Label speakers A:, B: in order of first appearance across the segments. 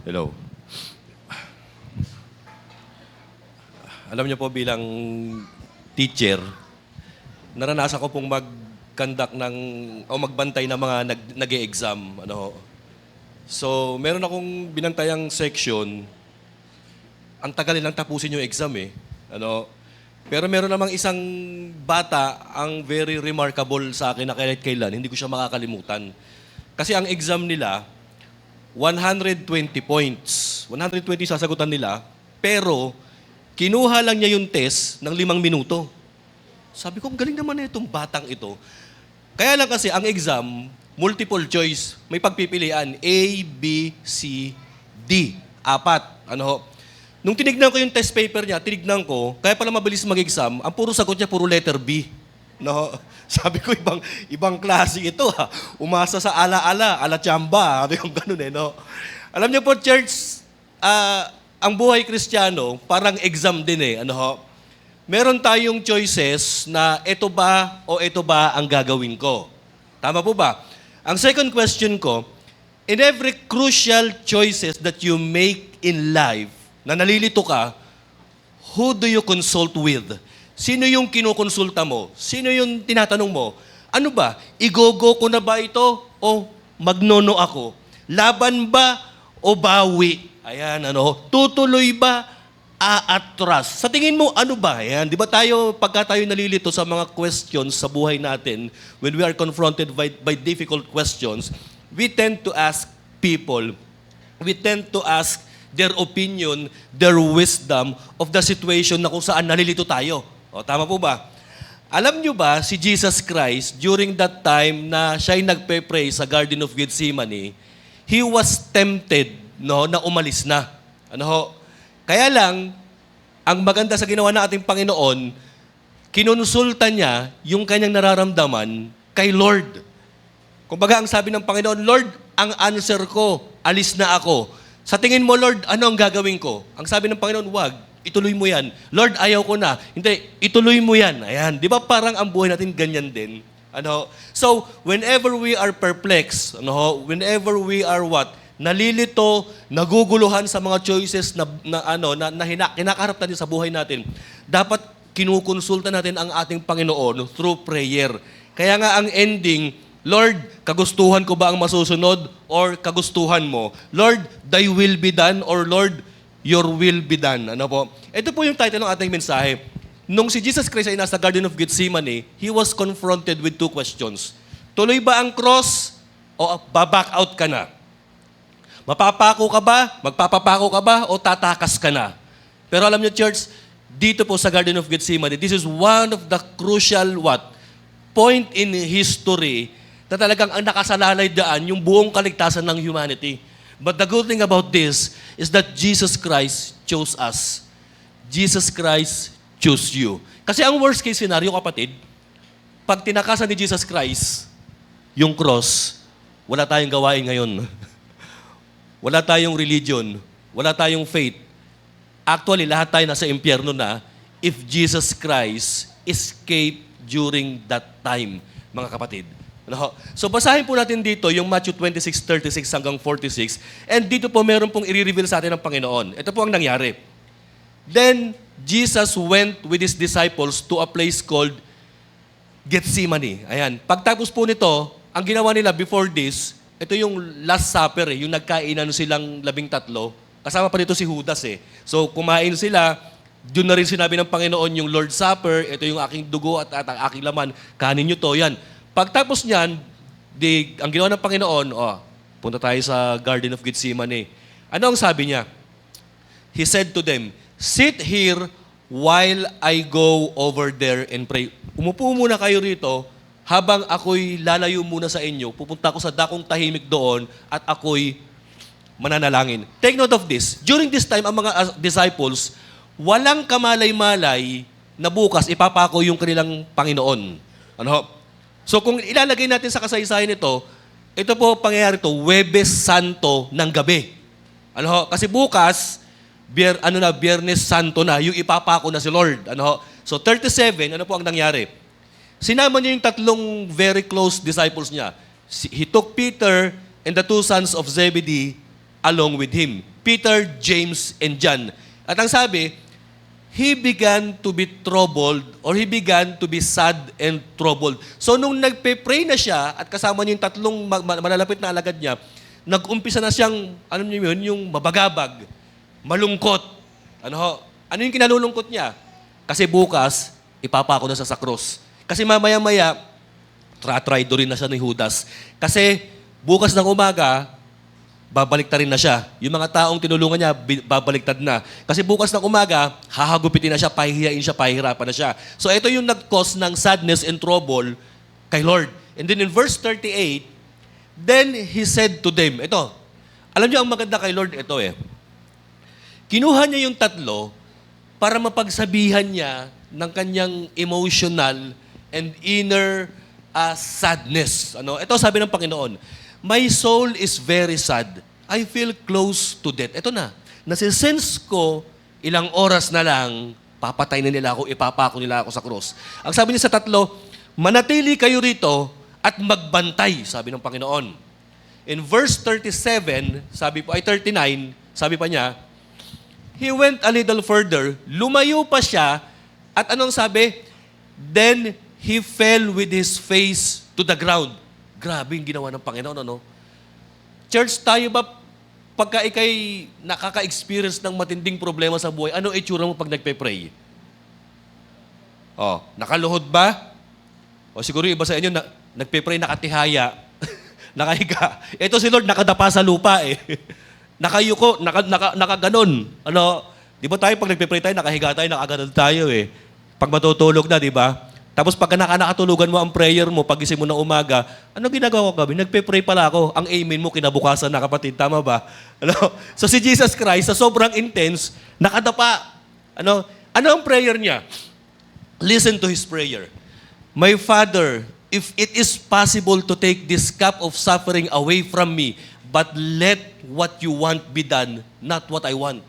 A: Hello. Alam niyo po bilang teacher, naranasan ko pong mag-conduct ng o magbantay ng mga nag-e-exam, ano. So, meron akong binantayang section. Ang tagal nilang tapusin yung exam eh. Ano. Pero meron namang isang bata ang very remarkable sa akin na kahit kailan, hindi ko siya makakalimutan. Kasi ang exam nila 120 points. 120 sasagutan nila, pero kinuha lang niya yung test ng 5 minuto. Sabi ko, ang galing naman na itong batang ito. Kaya lang kasi, ang exam, multiple choice. May pagpipilian, A, B, C, D. 4. Nung tinignan ko yung test paper niya, tinignan ko, kaya pala mabilis mag-exam, ang puro sagot niya, puro letter B. No? Sabi ko, ibang klase ito ha. Umasa sa ala chamba. Sabi ko, ganun eh, no? Alam niyo po, church, ang buhay Kristiyano, parang exam din eh. Meron tayong choices na ito ba o ito ba ang gagawin ko. Tama po ba? Ang second question ko, in every crucial choices that you make in life, na nalilito ka, who do you consult with? Sino yung kinukonsulta mo? Sino yung tinatanong mo? Ano ba? Igogo ko na ba ito? O magnono ako? Laban ba o bawi? Ayan, tutuloy ba? Aatras. Sa tingin mo, ano ba? Ayan, di ba pagka tayo nalilito sa mga questions sa buhay natin, when we are confronted by difficult questions, we tend to ask people, we tend to ask their opinion, their wisdom of the situation na kung saan nalilito tayo. O, tama po ba? Alam nyo ba, si Jesus Christ, during that time na siya'y nagpe-pray sa Garden of Gethsemane, He was tempted, na umalis na. Kaya lang, ang maganda sa ginawa ng ating Panginoon, kinonsulta niya yung kanyang nararamdaman kay Lord. Kumbaga, ang sabi ng Panginoon, Lord, ang answer ko, alis na ako. Sa tingin mo, Lord, ano ang gagawin ko? Ang sabi ng Panginoon, wag, ituloy mo yan. Lord, ayaw ko na. Hindi, ituloy mo yan. Ayan, di ba parang ang buhay natin ganyan din? So, whenever we are perplexed, whenever we are nalilito, naguguluhan sa mga choices na kinakaharap natin sa buhay natin, dapat kinukonsulta natin ang ating Panginoon through prayer. Kaya nga ang ending, Lord, kagustuhan ko ba ang masusunod or kagustuhan mo? Lord, thy will be done or Lord, your will be done. Ito po yung title ng ating mensahe. Nung si Jesus Christ ay nasa Garden of Gethsemane, He was confronted with 2 questions. Tuloy ba ang cross o baback out ka na? Mapapako ka ba? Magpapapako ka ba? O tatakas ka na? Pero alam niyo, church, dito po sa Garden of Gethsemane, this is one of the crucial point in history na talagang ang nakasalalay daan yung buong kaligtasan ng humanity. But the good thing about this is that Jesus Christ chose us. Jesus Christ chose you. Kasi ang worst case scenario, kapatid, pag tinakasan ni Jesus Christ yung cross, wala tayong gawain ngayon. Wala tayong religion. Wala tayong faith. Actually, lahat tayo nasa impyerno na if Jesus Christ escaped during that time, mga kapatid. So, basahin po natin dito yung Matthew 26:36 hanggang 46. And dito po meron pong i-reveal sa atin ng Panginoon. Ito po ang nangyari. Then, Jesus went with His disciples to a place called Gethsemane. Ayan. Pagtapos po nito, ang ginawa nila before this, ito yung Last Supper, yung nagkainan silang 13. Kasama pa dito si Judas eh. So, kumain sila, doon na rin sinabi ng Panginoon yung Lord's Supper, ito yung aking dugo at ang aking laman, kanin nyo to, yan. Pagtapos niyan, ang ginawa ng Panginoon, punta tayo sa Garden of Gethsemane. Ano ang sabi niya? He said to them, sit here while I go over there and pray. Umupo muna kayo rito habang ako'y lalayo muna sa inyo. Pupunta ako sa dakong tahimik doon at ako'y mananalangin. Take note of this. During this time, ang mga disciples, walang kamalay-malay na bukas ipapako yung kanilang Panginoon. So kung ilalagay natin sa kasaysayan ito po pangyayari Huwebes Santo ng gabi. Kasi bukas, Biyernes Santo na, yung ipapako na si Lord. So 37, ano po ang nangyari? Sinama niya yung 3 very close disciples niya. He took Peter and the 2 sons of Zebedee along with him. Peter, James, and John. At ang sabi, he began to be troubled or he began to be sad and troubled. So nung nagpe-pray na siya at kasama niya yung tatlong malalapit na alagad niya, nag-umpisa na siyang, ano niyo yun, yung mabagabag, malungkot. Ano yung kinalulungkot niya? Kasi bukas, ipapako na sa krus. Kasi mamaya-maya, traitor rin na siya ni Judas. Kasi bukas ng umaga, babaliktad na siya. Yung mga taong tinulungan niya, babaliktad na. Kasi bukas ng umaga, hahagupitin na siya, pahihiyain siya, pahihirapan na siya. So ito yung nag-cause ng sadness and trouble kay Lord. And then in verse 38, then he said to them, ito, alam niyo ang maganda kay Lord, ito kinuha niya yung tatlo para mapagsabihan niya ng kanyang emotional and inner sadness. Ito sabi ng Panginoon, my soul is very sad. I feel close to death. Ito na. Nasisense ko, ilang oras na lang, papatay na nila ako, ipapako nila ako sa krus. Ang sabi niya sa tatlo, manatili kayo rito at magbantay, sabi ng Panginoon. In verse 37, 39, sabi pa niya, he went a little further, lumayo pa siya, at anong sabi? Then he fell with his face to the ground. Grabe yung ginawa ng Panginoon, Church, tayo ba, pagka ikay nakaka-experience ng matinding problema sa buhay, ano itsura mo pag nagpe-pray? Nakaluhod ba? O siguro iba sa inyo, nagpe-pray nakatihaya, nakahiga. Ito si Lord, nakadapa sa lupa Nakayuko, nakaganon. Di ba tayo pag nagpe-pray tayo, nakahiga tayo, nakaganon tayo Pag matutulog na, di ba? Tapos pag nakatulugan mo ang prayer mo, pagising mo ng umaga, ano ginagawa ko gabi? Nagpe-pray pala ako. Ang amen mo, kinabukasan na kapatid. Tama ba? So si Jesus Christ, sa sobrang intense, nakadapa. Ano ang prayer niya? Listen to his prayer. My Father, if it is possible to take this cup of suffering away from me, but let what you want be done, not what I want.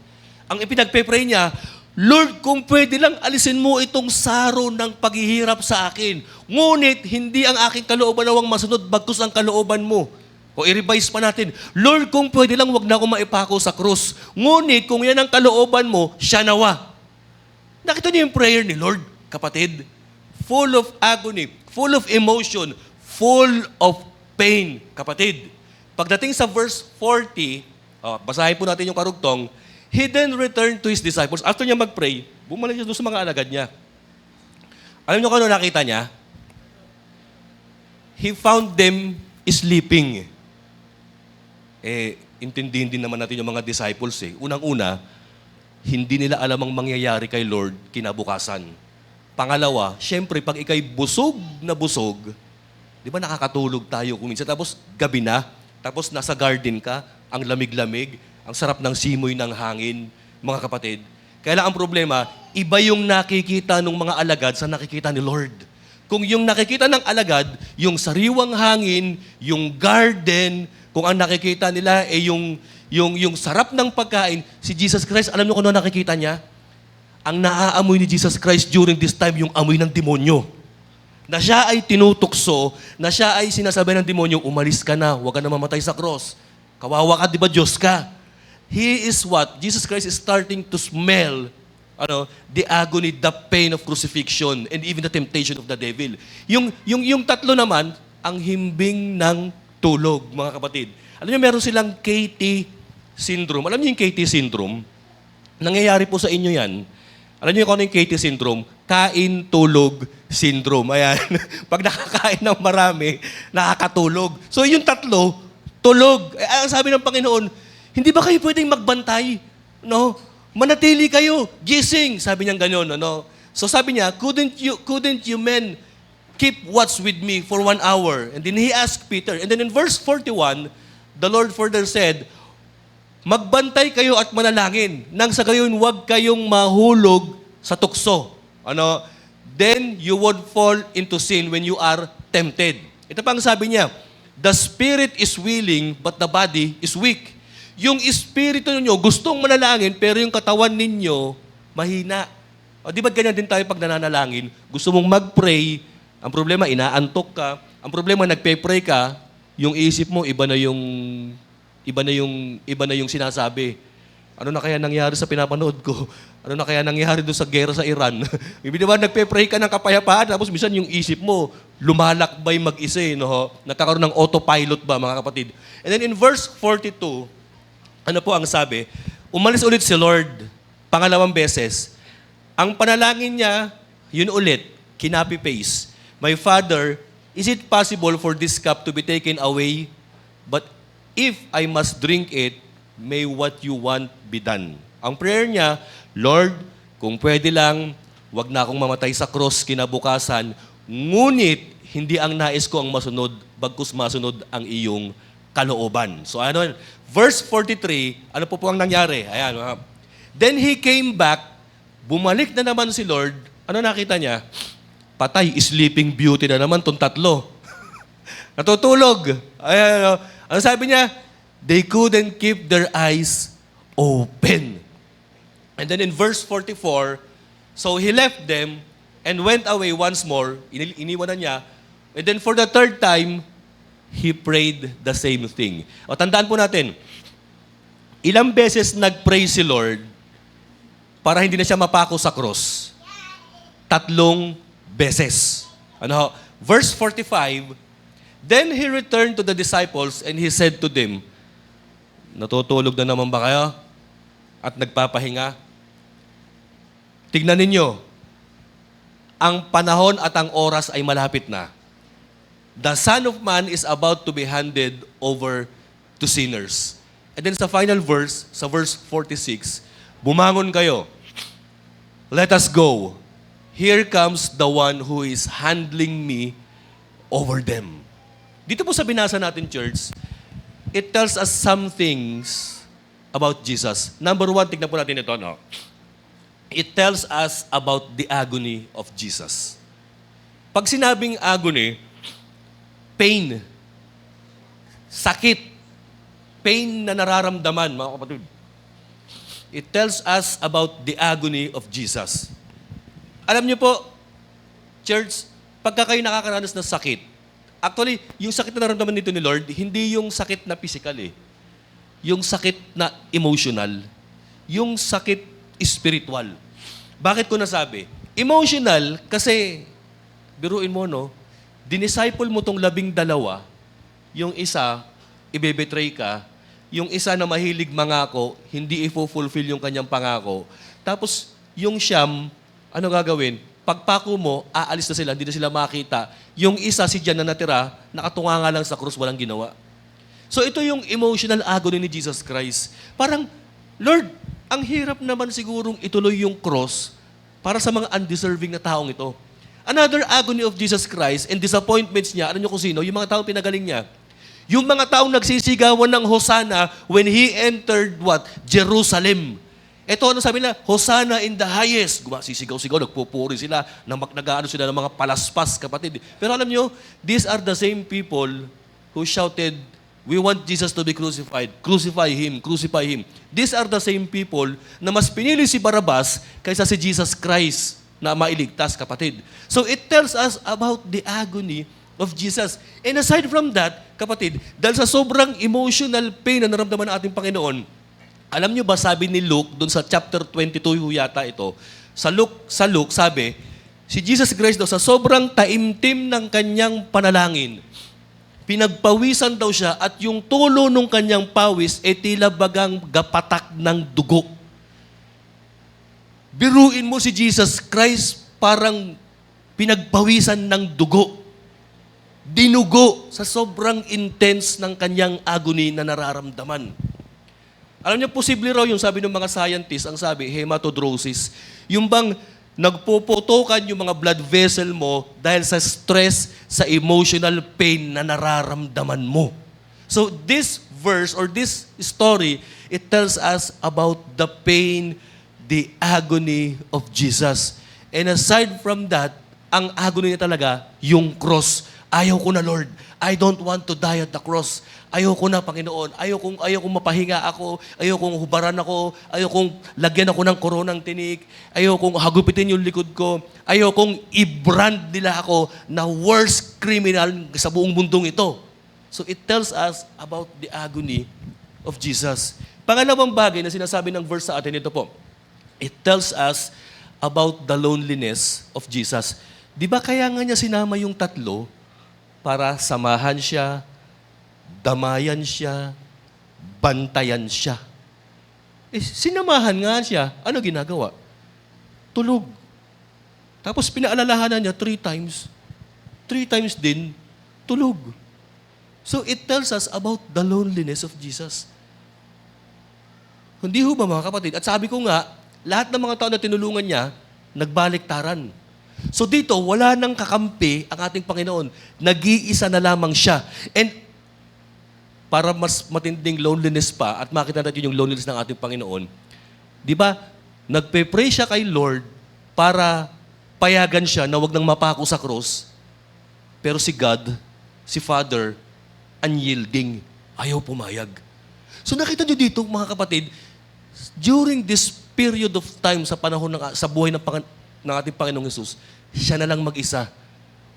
A: Ang ipinagpe-pray niya, Lord, kung pwede lang alisin mo itong saro ng paghihirap sa akin. Ngunit, hindi ang aking kalooban nawang masunod, bagkus ang kalooban mo. O i-revise pa natin, Lord, kung pwede lang, wag na ako maipako sa krus. Ngunit, kung yan ang kalooban mo, siya nawa. Nakita niyo yung prayer ni Lord, kapatid? Full of agony, full of emotion, full of pain, kapatid. Pagdating sa verse 40, basahin po natin yung karugtong, he then returned to his disciples. After niya mag-pray, bumalik siya doon sa mga alagad niya. Alam niyo kung ano nakita niya? He found them sleeping. Intindihin din naman natin yung mga disciples. Unang-una, hindi nila alam ang mangyayari kay Lord kinabukasan. Pangalawa, syempre, pag ikay busog na busog, di ba nakakatulog tayo kuminsan, tapos gabi na, tapos nasa garden ka, ang lamig-lamig, ang sarap ng simoy ng hangin, mga kapatid. Kaya lang ang problema, iba yung nakikita ng mga alagad sa nakikita ni Lord. Kung yung nakikita ng alagad, yung sariwang hangin, yung garden, kung ang nakikita nila ay yung sarap ng pagkain, si Jesus Christ, alam niyo kung ano nakikita niya? Ang naaamoy ni Jesus Christ during this time, yung amoy ng demonyo. Na siya ay tinutukso, na siya ay sinasabi ng demonyo, umalis ka na, huwag ka na mamatay sa cross. Kawawa ka, di ba Diyos ka? He is what? Jesus Christ is starting to smell the agony, the pain of crucifixion, and even the temptation of the devil. Yung tatlo naman, ang himbing ng tulog, mga kapatid. Alam niyo, meron silang KT syndrome. Alam niyo yung KT syndrome? Nangyayari po sa inyo yan. Alam niyo kung ano yung KT syndrome? Kain, tulog, syndrome. Ayan. Pag nakakain ng marami, nakakatulog. So yung tatlo, tulog. Ang sabi ng Panginoon, hindi ba kayo pwedeng magbantay? Manatili kayo, gising. Sabi niya gano'n. So sabi niya, couldn't you men keep watch with me for 1 hour? And then he asked Peter. And then in verse 41, the Lord further said, magbantay kayo at manalangin, nang sa gayon huwag kayong mahulog sa tukso. Then you would fall into sin when you are tempted. Ito pa ang sabi niya, the spirit is willing, but the body is weak. Yung espiritu ninyo gustong manalangin, pero yung katawan ninyo mahina. Di ba ganyan din tayo pag nananalangin? Gusto mong mag-pray, ang problema, inaantok ka. Ang problema, nagpe-pray ka, yung isip mo, iba na yung iba na yung sinasabi. Ano na kaya nangyari sa pinapanood ko? Ano na kaya nangyari doon sa gera sa Iran? Di ba, nagpe-pray ka ng kapayapaan, tapos minsan yung isip mo, lumalakbay mag-isa, no? Nagkakaroon ng autopilot ba, mga kapatid? And then in verse 42, ano po ang sabi? Umalis ulit si Lord, pangalawang beses. Ang panalangin niya, yun ulit, kinapi-paste. My Father, is it possible for this cup to be taken away? But if I must drink it, may what you want be done. Ang prayer niya, Lord, kung pwede lang, wag na akong mamatay sa cross kinabukasan, ngunit hindi ang nais ko ang masunod, bagkus masunod ang iyong kalooban. So ano, verse 43, ano po ang nangyari? Ayan. Then he came back, bumalik na naman si Lord, ano nakita niya? Patay, sleeping beauty na naman tong tatlo. Natutulog. Ayan, ano sabi niya? They couldn't keep their eyes open. And then in verse 44, so he left them and went away once more. Iniwan na niya. And then for the third time, he prayed the same thing. O tandaan po natin, ilang beses nag-pray si Lord para hindi na siya mapako sa cross? 3 beses. Ano? Verse 45, then he returned to the disciples and he said to them, natutulog na naman ba kayo? At nagpapahinga? Tignan ninyo, ang panahon at ang oras ay malapit na. The Son of Man is about to be handed over to sinners. And then sa final verse, sa verse 46, bumangon kayo. Let us go. Here comes the one who is handling me over them. Dito po sa binasa natin, church, it tells us some things about Jesus. Number 1, tignan po natin ito, no? It tells us about the agony of Jesus. Pag sinabing agony, pain, sakit, pain na nararamdaman, mga kapatid. It tells us about the agony of Jesus. Alam niyo po, church, pagka kayo nakakaranas ng sakit, actually, yung sakit na naramdaman nito ni Lord, hindi yung sakit na physical eh. Yung sakit na emotional. Yung sakit spiritual. Bakit ko nasabi? Emotional, kasi, biruin mo, no? Dinisciple mo tong 12, yung isa, ibebetray ka, yung isa na mahilig mangako, hindi i-fulfill yung kanyang pangako. Tapos, yung siyam, ano gagawin? Pagpako mo, aalis na sila, hindi na sila makita. Yung isa, si John na natira, nakatunga nga lang sa krus, walang ginawa. So ito yung emotional agony ni Jesus Christ. Parang, Lord, ang hirap naman sigurong ituloy yung cross para sa mga undeserving na taong ito. Another agony of Jesus Christ and disappointments niya, alam niyo kung sino? Yung mga taong pinagaling niya. Yung mga taong nagsisigawan ng Hosanna when He entered what? Jerusalem. Ito, ano sabi nila? Hosanna in the highest. Sisigaw-sigaw, nagpupuri sila, nag-ano sila ng mga palaspas, kapatid. Pero alam nyo, these are the same people who shouted, we want Jesus to be crucified. Crucify Him, crucify Him. These are the same people na mas pinili si Barabas kaysa si Jesus Christ na mailigtas, kapatid. So it tells us about the agony of Jesus. And aside from that, kapatid, dahil sa sobrang emotional pain na naramdaman ng ating Panginoon, alam nyo ba, sabi ni Luke, dun sa chapter 22 yata ito, sa Luke, sabi, si Jesus Christ daw, sa sobrang taimtim ng kanyang panalangin, pinagpawisan daw siya at yung tulo ng kanyang pawis ay tila bagang gapatak ng dugo. Biruin mo si Jesus Christ parang pinagpawisan ng dugo. Dinugo sa sobrang intense ng kanyang agony na nararamdaman. Alam niyo, posible raw yung sabi ng mga scientists, ang sabi, hematodrosis. Yung bang nagpuputukan yung mga blood vessel mo dahil sa stress, sa emotional pain na nararamdaman mo. So this verse or this story, it tells us about the pain, the agony of Jesus. And aside from that, ang agony niya talaga, yung cross. Ayaw ko na, Lord. I don't want to die at the cross. Ayaw ko na, Panginoon. Ayaw kong mapahinga ako. Ayaw kong hubaran ako. Ayaw kong lagyan ako ng koronang tinik. Ayaw kong hagupitin yung likod ko. Ayaw kong i-brand nila ako na worst criminal sa buong mundong ito. So it tells us about the agony of Jesus. Pangalawang bagay na sinasabi ng verse sa atin, ito po. It tells us about the loneliness of Jesus. Di ba kaya nga niya sinama yung tatlo para samahan siya, damayan siya, bantayan siya? Sinamahan nga siya. Ano ginagawa? Tulog. Tapos pinaalalahanan niya 3 times. 3 times din, tulog. So it tells us about the loneliness of Jesus. Hindi ho ba mga kapatid? At sabi ko nga, lahat ng mga tao na tinulungan niya, nagbaliktaran. So dito, wala nang kakampi ang ating Panginoon. Nag-iisa na lamang siya. And para mas matinding loneliness pa at makita natin yung loneliness ng ating Panginoon, di ba, nagpe-pray siya kay Lord para payagan siya na wag nang mapako sa cross. Pero si God, si Father, unyielding. Ayaw pumayag. So nakita nyo dito, mga kapatid, during this period of time sa panahon sa buhay ng ating Panginoong Hesus, siya na lang mag-isa.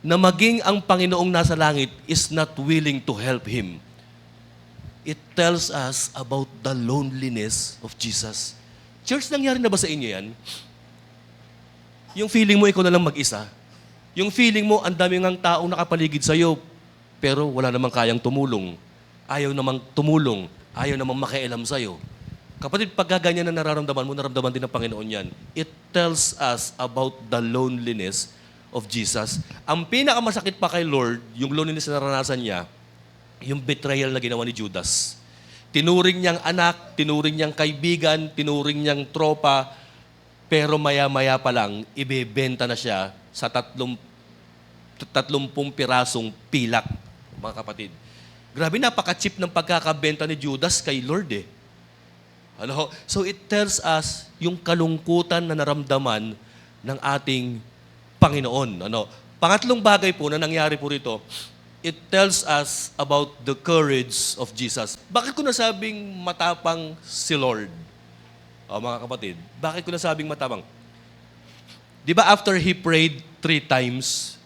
A: Na maging ang Panginoong nasa langit is not willing to help him. It tells us about the loneliness of Jesus. Church, nangyari na ba sa inyo yan? Yung feeling mo ikaw na lang mag-isa. Yung feeling mo ang daming ang taong nakapaligid sa'yo, pero wala namang kayang tumulong. Ayaw namang tumulong. Ayaw namang makialam sa'yo. Kapatid, pag ganyan na nararamdaman mo, naramdaman din ng Panginoon yan. It tells us about the loneliness of Jesus. Ang pinakamasakit pa kay Lord, yung loneliness na naranasan niya, yung betrayal na ginawa ni Judas. Tinuring niyang anak, tinuring niyang kaibigan, tinuring niyang tropa, pero maya-maya pa lang, ibebenta na siya sa 30 pirasong pilak, mga kapatid. Grabe, napaka-cheap ng pagkakabenta ni Judas kay Lord eh. Ano? So it tells us yung kalungkutan na naramdaman ng ating Panginoon. Ano? Pangatlong bagay po na nangyari po rito, it tells us about the courage of Jesus. Bakit ko nasabing matapang si Lord? Mga kapatid, bakit ko nasabing matapang? Di ba after he prayed 3 times,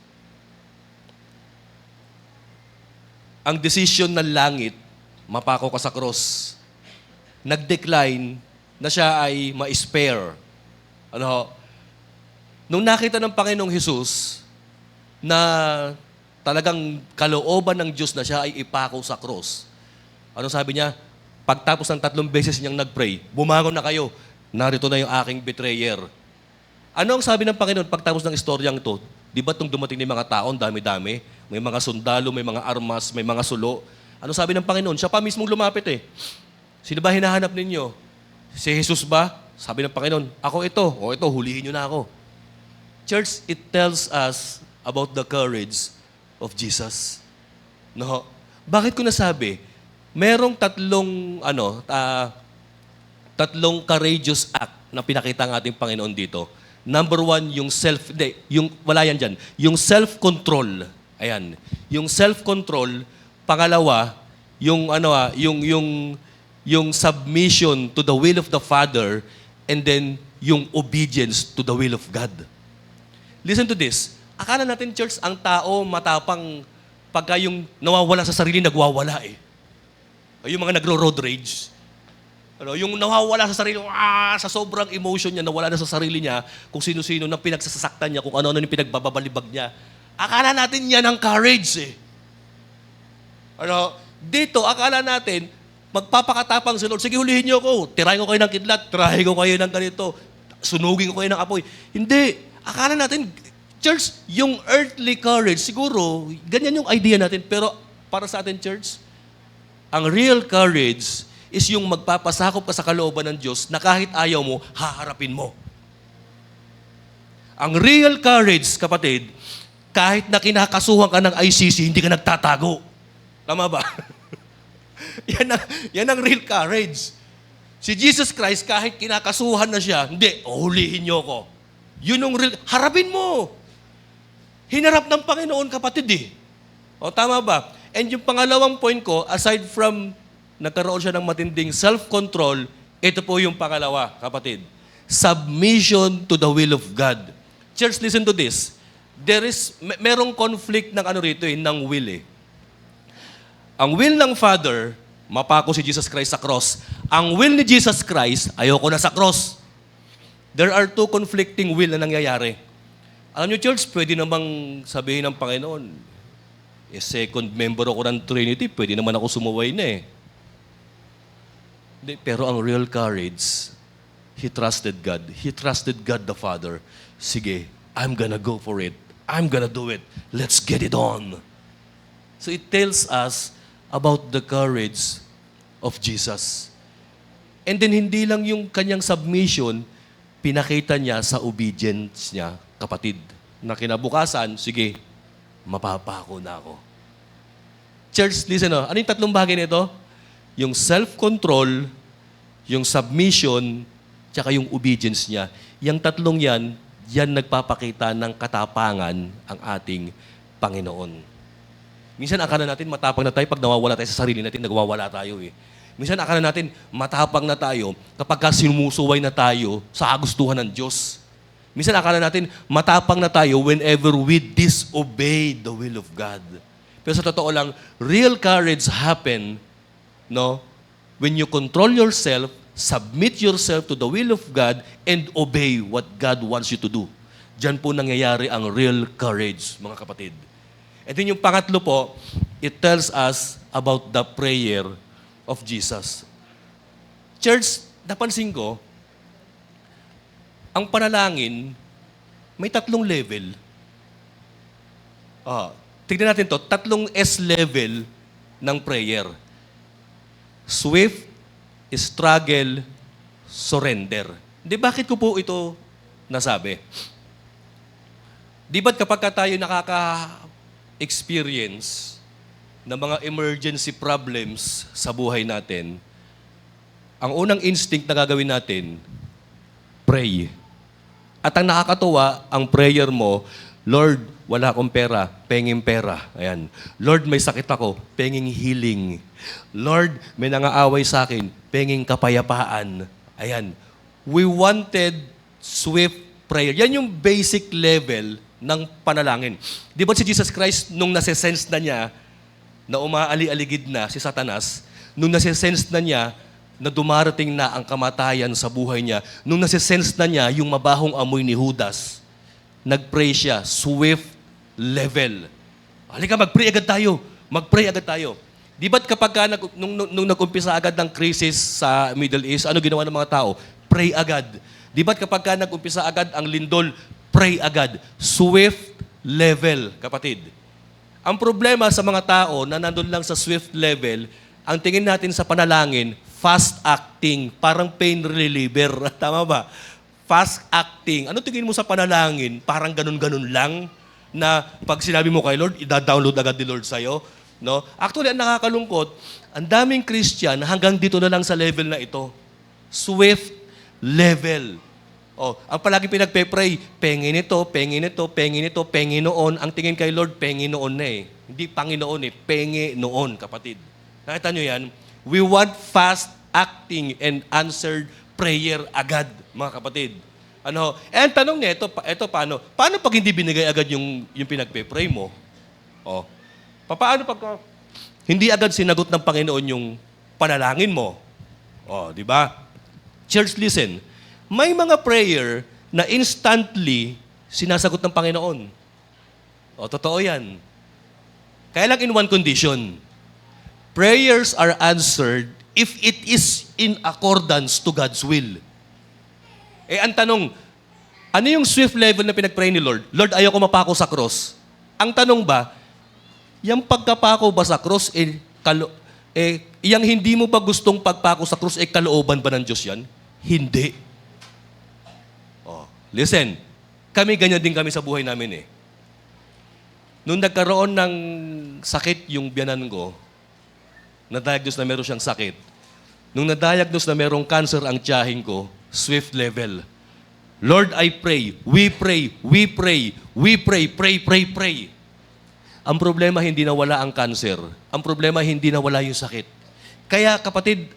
A: ang decision ng langit, mapako ka sa cross, nag-decline na siya ay ma-spare. Ano? Nung nakita ng Panginoong Hesus na talagang kalooban ng Diyos na siya ay ipako sa cross, ano sabi niya? Pagtapos ng 3 beses niyang nag-pray, bumangon na kayo, narito na yung aking betrayer. Ano ang sabi ng Panginoon pagtapos ng istoryang ito? Di ba itong dumating ng mga taon, dami-dami? May mga sundalo, may mga armas, may mga sulo. Ano sabi ng Panginoon? Siya pa mismong lumapit eh. Sino ba hinahanap ninyo? Si Jesus ba? Sabi ng Panginoon, ako ito. O ito, hulihin nyo na ako. Church, it tells us about the courage of Jesus. No? Bakit ko nasabi? Merong tatlong courageous act na pinakita ng ating Panginoon dito. Number 1, wala yan dyan. Yung self-control. Ayan. Yung self-control. Pangalawa, yung submission to the will of the Father, and then yung obedience to the will of God. Listen to this. Akala natin, church, ang tao matapang pagka yung nawawala sa sarili, nagwawala eh. Yung mga nagro-road rage. Yung nawawala sa sarili, sa sobrang emotion niya, nawala na sa sarili niya, kung sino-sino nang pinagsasaktan niya, kung ano-ano yung pinagbabalibag niya. Akala natin yan ang courage eh. Dito, akala natin, magpapakatapang si Lord, sige, hulihin niyo ako. Tirahin ko kayo ng kidlat, tirahin ko kayo ng ganito, sunugin ko kayo ng apoy. Hindi. Akala natin, church, yung earthly courage, siguro, ganyan yung idea natin. Pero para sa atin, church, ang real courage is yung magpapasakop ka sa kalooban ng Diyos na kahit ayaw mo, haharapin mo. Ang real courage, kapatid, kahit na kinakasuhan ka ng ICC, hindi ka nagtatago. Tama ba? Yan ang real courage. Si Jesus Christ, kahit kinakasuhan na siya, hindi, hulihin niyo ko. Yun ang real, harapin mo. Hinarap ng Panginoon, kapatid eh. Tama ba? And yung pangalawang point ko, aside from nagkaroon siya ng matinding self-control, ito po yung pangalawa, kapatid. Submission to the will of God. Church, listen to this. Merong conflict ng rito ng will eh. Ang will ng Father Mapako si Jesus Christ sa cross. Ang will ni Jesus Christ, ayoko na sa cross. There are two conflicting will na nangyayari. Alam niyo, church, pwede namang sabihin ng Panginoon, second member ako ng Trinity, pwede naman ako sumuway na eh. Pero ang real courage, he trusted God. He trusted God the Father. Sige, I'm gonna go for it. I'm gonna do it. Let's get it on. So it tells us about the courage of Jesus. And then hindi lang yung kanyang submission, pinakita niya sa obedience niya, kapatid. Na kinabukasan, sige, mapapako na ako. Church, listen, ano yung tatlong bagay nito? Yung self-control, yung submission, tsaka yung obedience niya. Yung tatlong yan nagpapakita ng katapangan ang ating Panginoon. Minsan akala natin matapang na tayo pag nawawala tayo sa sarili natin, nagwawala tayo eh. Minsan akala natin matapang na tayo kapag sinumusuway na tayo sa kagustuhan ng Diyos. Minsan akala natin matapang na tayo whenever we disobey the will of God. Pero sa totoo lang, real courage happen, no? When you control yourself, submit yourself to the will of God, and obey what God wants you to do. Diyan po nangyayari ang real courage, mga kapatid. And then yung pangatlo po, it tells us about the prayer of Jesus. Church, napansin ko, ang panalangin, may tatlong level. Tignan natin to, tatlong S level ng prayer. Swift, struggle, surrender. Di bakit ko po ito nasabi? Di ba't kapag tayo experience ng mga emergency problems sa buhay natin, ang unang instinct na gagawin natin, pray. At ang nakakatuwa, ang prayer mo, Lord, wala akong pera, penging pera. Ayan. Lord, may sakit ako, penging healing. Lord, may nangaaway sa akin, penging kapayapaan. Ayan. We wanted swift prayer. Yan yung basic level ng panalangin. Di ba si Jesus Christ, nung nasisense na niya na umaali-aligid na si Satanas, nung nasisense na niya na dumarating na ang kamatayan sa buhay niya, nung nasisense na niya yung mabahong amoy ni Judas, nag-pray siya, swift level. Halika, mag-pray agad tayo. Mag-pray agad tayo. Di ba't kapag nung nag-umpisa agad ng crisis sa Middle East, ano ginawa ng mga tao? Pray agad. Di ba't kapag nag-umpisa agad ang lindol, pray agad. Swift level, kapatid. Ang problema sa mga tao na nandun lang sa swift level, ang tingin natin sa panalangin, fast acting, parang pain reliever. Tama ba? Fast acting. Ano tingin mo sa panalangin? Parang ganun-ganun lang na pag sinabi mo kay Lord, ida-download agad ni Lord sa'yo. No? Actually, ang nakakalungkot, ang daming Christian hanggang dito na lang sa level na ito. Swift level. Ang palagi pinagpe-pray, pengin ito, pengin ito, pengin ito, Panginoon. Ang tingin kay Lord, Panginoon na eh. Hindi Panginoon eh, Panginoon, kapatid. Nakita nyo yan? We want fast acting and answered prayer agad, mga kapatid. And tanong niya, ito paano? Paano pag hindi binigay agad yung pinagpe-pray mo? Paano pag hindi agad sinagot ng Panginoon yung panalangin mo? Di ba? Church, listen. May mga prayer na instantly sinasagot ng Panginoon. Totoo yan. Kaya lang in one condition. Prayers are answered if it is in accordance to God's will. Ang tanong, ano yung swift level na pinag-pray ni Lord? Lord, ayoko mapako sa cross. Ang tanong ba, yung pagkapako ba sa cross, yung hindi mo ba gustong pagpako sa cross, kalooban ba ng Diyos yan? Hindi. Listen, kami ganyan din kami sa buhay namin eh. Nung nagkaroon ng sakit yung biyanan ko, na-diagnose na meron siyang sakit. Nung na-diagnose na merong cancer ang tiyahin ko, swift level. Lord, I pray. We pray. We pray. We pray. Pray, pray, pray. Ang problema, hindi nawala ang cancer. Ang problema, hindi nawala yung sakit. Kaya, kapatid,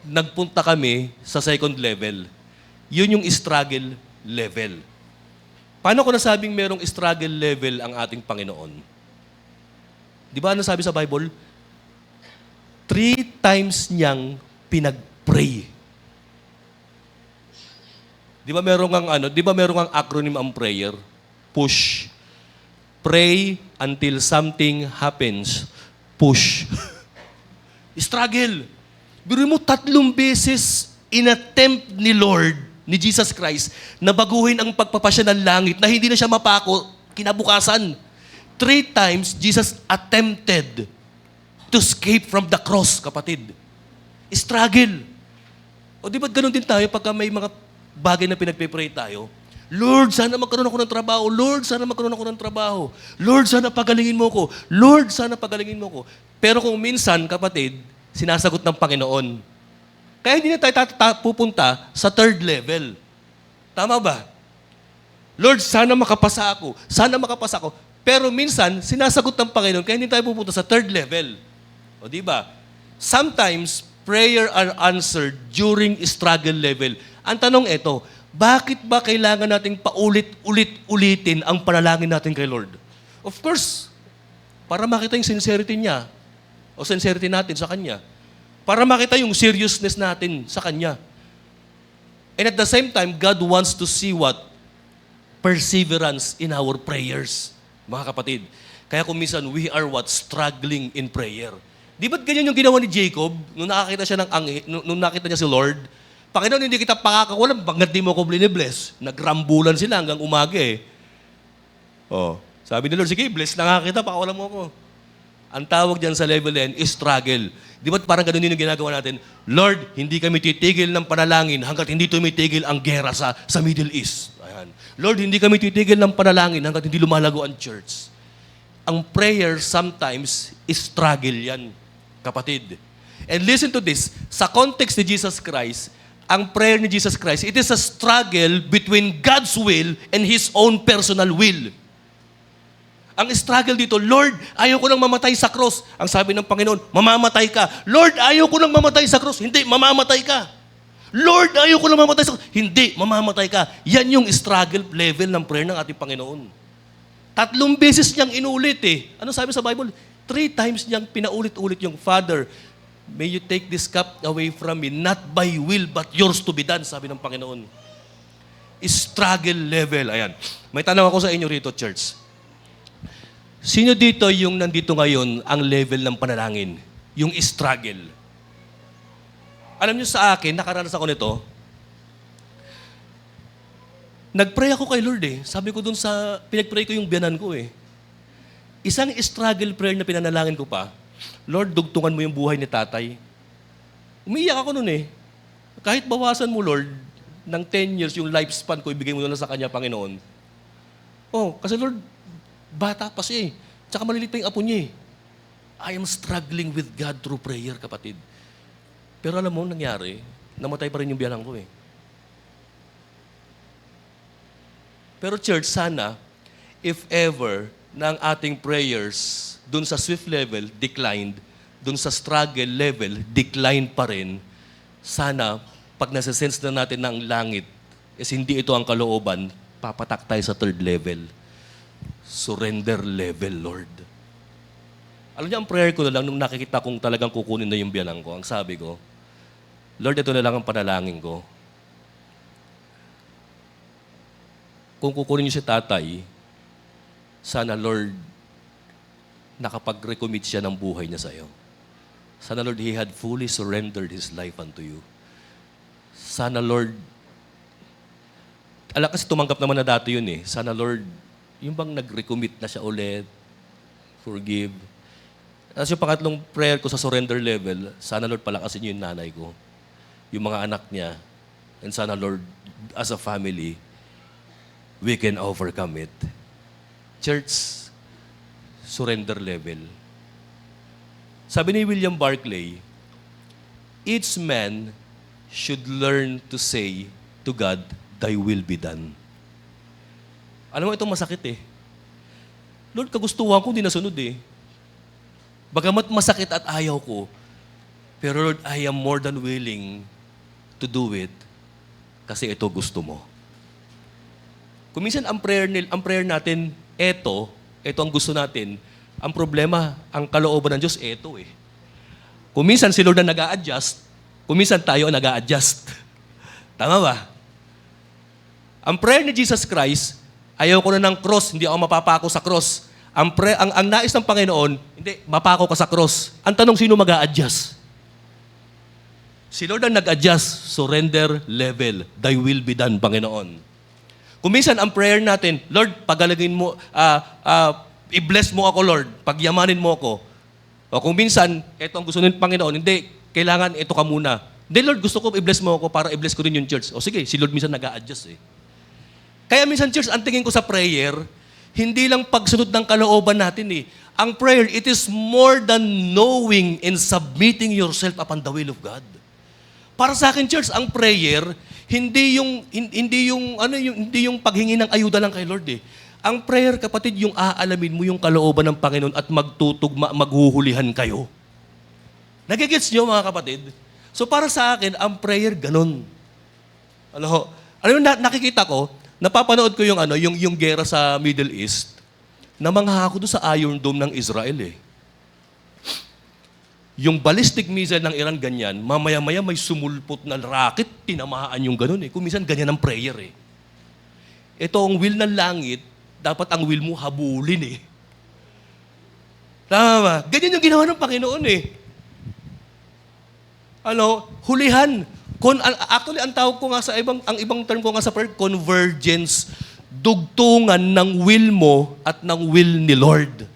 A: nagpunta kami sa second level. Yun yung struggle level. Paano ko nasabing merong struggle level ang ating Panginoon? Di ba ano sabi sa Bible? 3 3 times niyang pinag-pray. Di ba merong ang acronym ang prayer? Push. Pray until something happens. Push. Struggle. Biruin mo 3 beses inattempt ni Lord, ni Jesus Christ, na baguhin ang pagpapasya ng langit na hindi na siya mapako kinabukasan. 3 times, Jesus attempted to escape from the cross, kapatid. Struggle. O di ba't ganun din tayo pagka may mga bagay na pinagpipray tayo? Lord, sana magkaroon ako ng trabaho. Lord, sana magkaroon ako ng trabaho. Lord, sana pagalingin mo ko. Lord, sana pagalingin mo ko. Pero kung minsan, kapatid, sinasagot ng Panginoon. Kaya hindi na tayo pupunta sa 3rd level. Tama ba? Lord, sana makapasa ako. Sana makapasa ako. Pero minsan, sinasagot ng Panginoon, kaya hindi tayo pupunta sa 3rd level. O di ba? Sometimes, prayer are answered during struggle level. Ang tanong ito, bakit ba kailangan nating paulit-ulitin ang panalangin natin kay Lord? Of course, para makita yung sincerity niya o sincerity natin sa Kanya. Para makita yung seriousness natin sa Kanya. And at the same time, God wants to see what? Perseverance in our prayers. Mga kapatid. Kaya kung minsan, we are what? Struggling in prayer. Di ba't ganyan yung ginawa ni Jacob nung nakakita siya ng nung nakita niya si Lord? Panginoon, hindi kita pakakawalan hanggat di mo ko bless. Nagrambulan sila hanggang umaga eh. Oh, sabi ni Lord, sige, bless na nga kita, pakawalan mo ako. Ang tawag dyan sa level n is struggle. Di ba't parang ganun din yung ginagawa natin? Lord, hindi kami titigil ng panalangin hanggat hindi tumitigil ang gera sa Middle East. Ayan. Lord, hindi kami titigil ng panalangin hanggat hindi lumalago ang church. Ang prayer sometimes is struggle yan, kapatid. And listen to this, sa context ni Jesus Christ, ang prayer ni Jesus Christ, it is a struggle between God's will and His own personal will. Ang struggle dito, Lord, ayaw ko nang mamatay sa cross. Ang sabi ng Panginoon, mamamatay ka. Lord, ayaw ko nang mamatay sa cross. Hindi, mamamatay ka. Lord, ayaw ko nang mamatay sa cross. Hindi, mamamatay ka. Yan yung struggle level ng prayer ng ating Panginoon. 3 beses niyang inulit eh. Ano sabi sa Bible? 3 times niyang pinaulit-ulit yung Father, may you take this cup away from me, not by will, but yours to be done, sabi ng Panginoon. Struggle level. Ayan. May tanong ako sa inyo rito, church. Sino dito yung nandito ngayon ang level ng panalangin? Yung struggle. Alam niyo sa akin, nakaranas ako nito. Nag-pray ako kay Lord eh. Sabi ko dun sa, pinag-pray ko yung biyanan ko eh. Isang struggle prayer na pinanalangin ko pa, Lord, dugtungan mo yung buhay ni tatay. Umiiyak ako nun eh. Kahit bawasan mo, Lord, ng 10 years, yung lifespan ko, ibigay mo na lang sa Kanya, Panginoon. Oh, kasi Lord, bata pa siya eh. Tsaka malilit pa yung apo niya eh. I am struggling with God through prayer, kapatid. Pero alam mo, nangyari, namatay pa rin yung biyanan ko eh. Pero church, sana, if ever, na ang ating prayers dun sa swift level, declined, dun sa struggle level, declined pa rin, sana, pag nasa-sense na natin ng langit, is hindi ito ang kalooban, papatak tayo sa 3rd level. Surrender level, Lord. Alam niyo, ang prayer ko na lang, nung nakikita kong talagang kukunin na yung biyanan ko, ang sabi ko, Lord, ito na lang ang panalangin ko. Kung kukunin niyo si tatay, sana, Lord, nakapag-recommit siya ng buhay niya sa iyo. Sana, Lord, he had fully surrendered his life unto you. Sana, Lord, kasi tumanggap naman na dati yun eh. Sana, Lord, yung bang nag-recommit na siya ulit, forgive. Tapos yung pangatlong prayer ko sa surrender level, sana, Lord, palakasin niyo yung nanay ko, yung mga anak niya, and sana, Lord, as a family, we can overcome it. Church, surrender level. Sabi ni William Barclay, each man should learn to say to God, thy will be done. Alam mo, itong masakit eh. Lord, kagustuhan ko, hindi nasunod eh. Bagamat masakit at ayaw ko, pero Lord, I am more than willing to do it kasi ito gusto mo. Kung minsan ang prayer natin, ito ang gusto natin. Ang problema, ang kalooban ng Diyos, ito eh. Kung minsan si Lord na nag-a-adjust, kung minsan tayo ang nag-a-adjust. Tama ba? Ang prayer ni Jesus Christ, ayaw ko na ng cross, hindi ako mapapako sa cross. Ang nais ng Panginoon, hindi, mapako ka sa cross. Ang tanong, sino mag-a-adjust? Si Lord ang nag-adjust, surrender level, thy will be done, Panginoon. Kung minsan ang prayer natin, Lord, pagalagin mo, i-bless mo ako, Lord, pagyamanin mo ako. O kung minsan, ito ang gusto ng Panginoon, hindi, kailangan ito ka muna. Hindi, Lord, gusto ko i-bless mo ako para i-bless ko rin yung church. O sige, si Lord minsan nag-a-adjust eh. Kaya minsan, church, ang tingin ko sa prayer, hindi lang pagsunod ng kalooban natin eh. Ang prayer, it is more than knowing and submitting yourself upon the will of God. Para sa akin, church, ang prayer, hindi yung paghingi ng ayuda lang kay Lord eh. Ang prayer, kapatid, yung aalamin mo yung kalooban ng Panginoon at magtutugma, maghuhulihan kayo. Nagigets nyo, mga kapatid? So para sa akin, ang prayer, ganun. Nakikita ko, napapanood ko yung gera sa Middle East, na manghahako doon sa Iron Dome ng Israel eh. Yung ballistic missile ng Iran ganyan, mamaya-maya may sumulpot na rocket, tinamaan yung ganun eh. Kung minsan ganyan ang prayer eh. Ito ang will ng langit, dapat ang will mo habulin eh. Tama ba? Ganyan yung ginawa ng Panginoon eh. Hulihan. Actually, ang tawag ko nga ang ibang term ko nga sa prayer, convergence, dugtungan ng will mo at ng will ni Lord.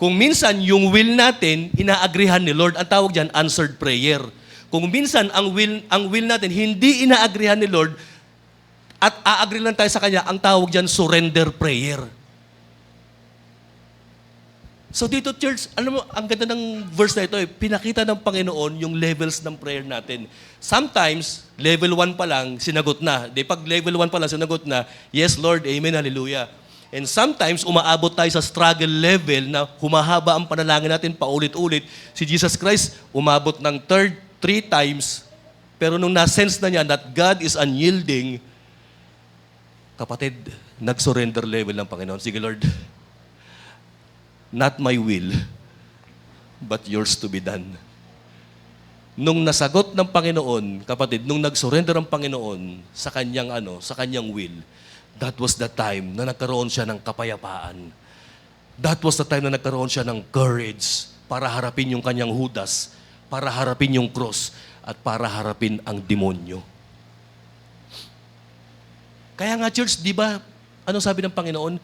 A: Kung minsan, yung will natin, inaagrihan ni Lord, ang tawag dyan, answered prayer. Kung minsan, ang will natin, hindi inaagrihan ni Lord, at aagree lang tayo sa Kanya, ang tawag dyan, surrender prayer. So dito, church, alam mo, ang ganda ng verse na ito, pinakita ng Panginoon yung levels ng prayer natin. Sometimes, level 1 pa lang, sinagot na. Pag level 1 pa lang, sinagot na, yes, Lord, amen, hallelujah. And sometimes, umaabot tayo sa struggle level na humahaba ang panalangin natin paulit-ulit. Si Jesus Christ, umabot ng 3 times, pero nung na-sense na niya that God is unyielding, kapatid, nag-surrender level ng Panginoon. Sige, Lord, not my will, but yours to be done. Nung nasagot ng Panginoon, kapatid, nung nag-surrender ang Panginoon sa kanyang will, that was the time na nagkaroon siya ng kapayapaan. That was the time na nagkaroon siya ng courage para harapin yung kanyang Judas, para harapin yung cross, at para harapin ang demonyo. Kaya nga, church, di ba, ano sabi ng Panginoon?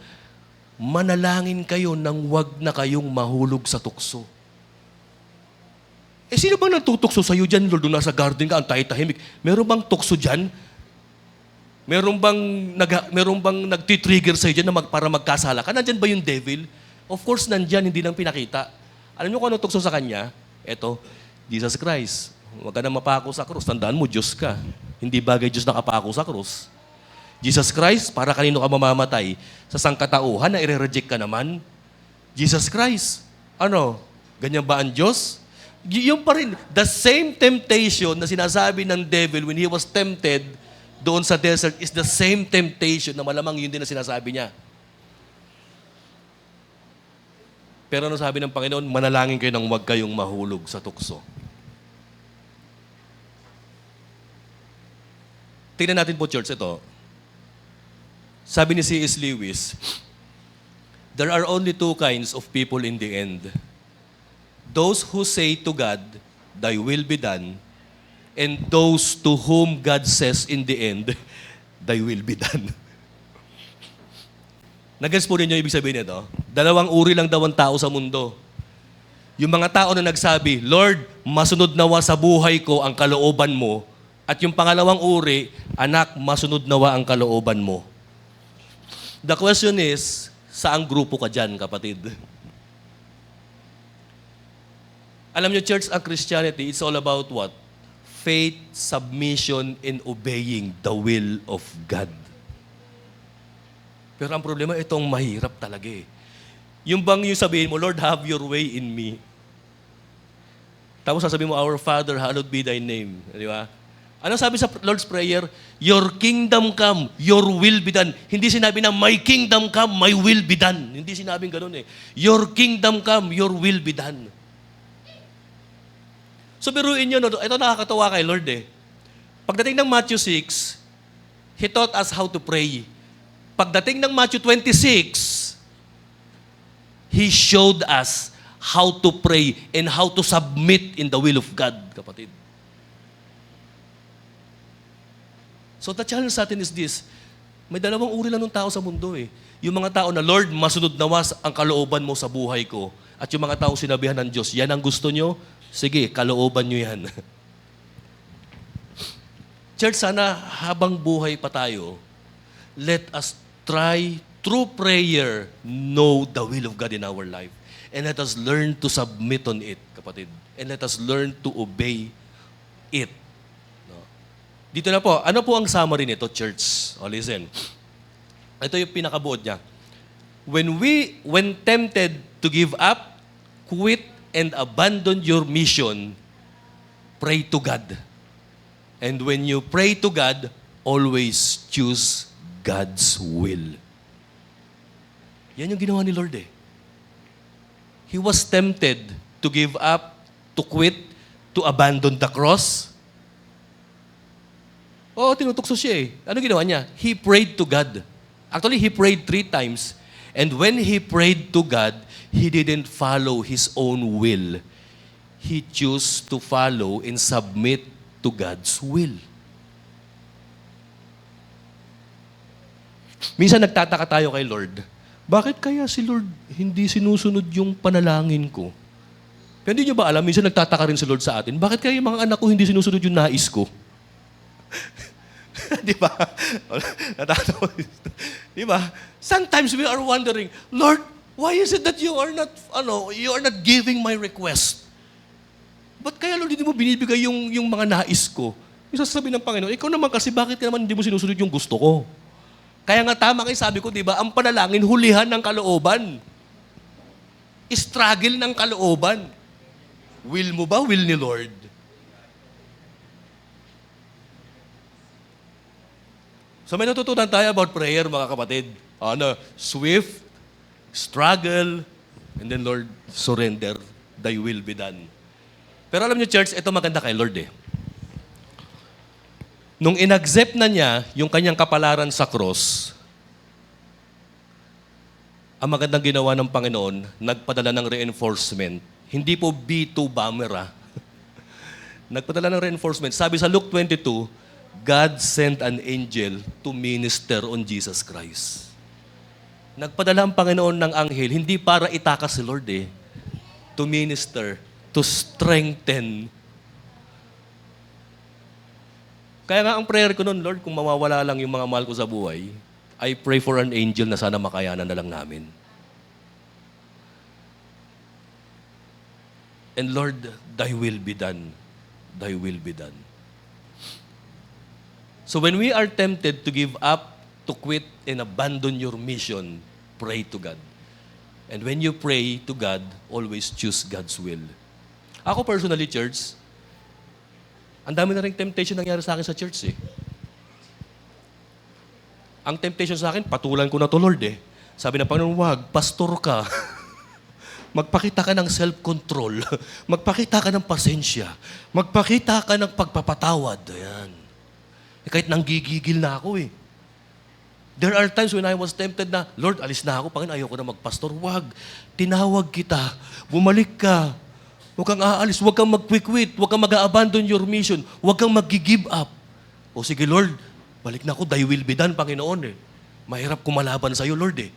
A: Manalangin kayo nang wag na kayong mahulog sa tukso. Sino bang nagtutukso sa'yo dyan, Lord, nung nasa garden ka, ang tahimik? Meron bang tukso dyan? Meron bang nagtitrigger sa'yo dyan para magkasala ka? Nandyan ba yung devil? Of course, nandyan, hindi lang pinakita. Alam niyo kung ano tukso sa kanya? Eto, Jesus Christ. Huwag ka na mapako sa krus. Tandaan mo, Diyos ka. Hindi bagay Diyos nakapako sa krus. Jesus Christ, para kanino ka mamamatay? Sa sangkatauhan na i-reject ka naman? Jesus Christ, ganyan ba ang Diyos? Yung pa rin, the same temptation na sinasabi ng devil when he was tempted doon sa desert is the same temptation na malamang yun din na sinasabi niya. Pero ano sabi ng Panginoon? Manalangin kayo nang huwag kayong mahulog sa tukso. Tingnan natin po, church, ito. Sabi ni C.S. Lewis, there are only 2 kinds of people in the end. Those who say to God, thy will be done, and those to whom God says in the end, thy will be done. Nag-gets po ninyo ibig sabihin nito? 2 uri lang daw ang tao sa mundo. Yung mga tao na nagsabi, Lord, masunod nawa sa buhay ko ang kalooban mo. At yung pangalawang uri, anak, masunod nawa ang kalooban mo. The question is, saang grupo ka dyan, kapatid? Alam niyo, church, ang Christianity, it's all about what? Faith, submission, and obeying the will of God. Pero ang problema, itong mahirap talaga eh. Yung sabihin mo, Lord, have your way in me. Tapos sasabihin mo, Our Father, hallowed be thy name. Di ba? Ano sabi sa Lord's Prayer? Your kingdom come, your will be done. Hindi sinabi na, my kingdom come, my will be done. Hindi sinabing ganun eh. Your kingdom come, your will be done. So biruin nyo, no? Ito nakakatawa kay Lord eh. Pagdating ng Matthew 6, He taught us how to pray. Pagdating ng Matthew 26, He showed us how to pray and how to submit in the will of God, kapatid. So the challenge sa atin is this, may dalawang uri lang ng tao sa mundo eh. Yung mga tao na, Lord, masunod nawas ang kalooban mo sa buhay ko. At yung mga taong sinabihan ng Diyos, yan ang gusto nyo, sige, kalooban nyo yan. Church, sana habang buhay pa tayo, let us try through prayer, know the will of God in our life. And let us learn to submit on it, kapatid. And let us learn to obey it. No? Dito na po, ano po ang summary nito, church? O, listen. Ito yung pinakabuod niya. When tempted to give up, quit, and abandon your mission, pray to God. And when you pray to God, always choose God's will. Yan yung ginawa ni Lord eh. He was tempted to give up, to quit, to abandon the cross. Oo, tinutukso siya eh. Ano ginawa niya? He prayed to God. Actually, he prayed 3 times. And when he prayed to God, he didn't follow his own will. He chose to follow and submit to God's will. Minsan nagtataka tayo kay Lord, bakit kaya si Lord hindi sinusunod yung panalangin ko? Pero hindi nyo ba alam, minsan nagtataka rin si Lord sa atin, bakit kaya yung mga anak ko hindi sinusunod yung nais ko? Di ba? Natatawa. Di ba? Sometimes we are wondering, Lord, why is it that you are not giving my request? Ba't kaya, Lord, hindi mo binibigay yung mga nais ko? Yung sasabihin ng Panginoon, ikaw naman kasi, bakit ka naman hindi mo sinusunod yung gusto ko? Kaya nga tama kayo sabi ko, di ba, ang panalangin, hulihan ng kalooban. Struggle ng kalooban. Will mo ba? Will ni Lord? So may natutunan tayo about prayer, mga kapatid. Swift, struggle, and then Lord, surrender, thy will be done. Pero alam niyo, church, ito maganda kay Lord eh. Nung inaccept na niya yung kanyang kapalaran sa cross, ang magandang ginawa ng Panginoon, nagpadala ng reinforcement. Hindi po B2 bomber ah. Nagpadala ng reinforcement. Sabi sa Luke 22, God sent an angel to minister on Jesus Christ. Nagpadala ang Panginoon ng anghel, hindi para itakas si Lord eh, to minister, to strengthen. Kaya nga ang prayer ko noon, Lord, kung mawawala lang yung mga mahal ko sa buhay, I pray for an angel na sana makayanan na lang namin. And Lord, thy will be done. Thy will be done. So when we are tempted to give up, to quit, and abandon your mission, pray to God. And when you pray to God, always choose God's will. Ako personally, church, ang dami na rin temptation nangyari sa akin sa church eh. Ang temptation sa akin, patulan ko na to, Lord eh. Sabi ng Panginoon, wag, pastor ka. Magpakita ka ng self-control. Magpakita ka ng pasensya. Magpakita ka ng pagpapatawad. Ayan. Kahit nanggigigil na ako eh. There are times when I was tempted na, Lord, alis na ako, Panginoon, ayoko na magpastor. Wag, tinawag kita. Bumalik ka. Huwag kang aalis, huwag kang mag-quit, huwag kang mag-abandon your mission, huwag kang mag-give up. O sige, Lord, balik na ako, thy will be done, Panginoon eh. Mahirap kumalaban sa'yo, Lord eh.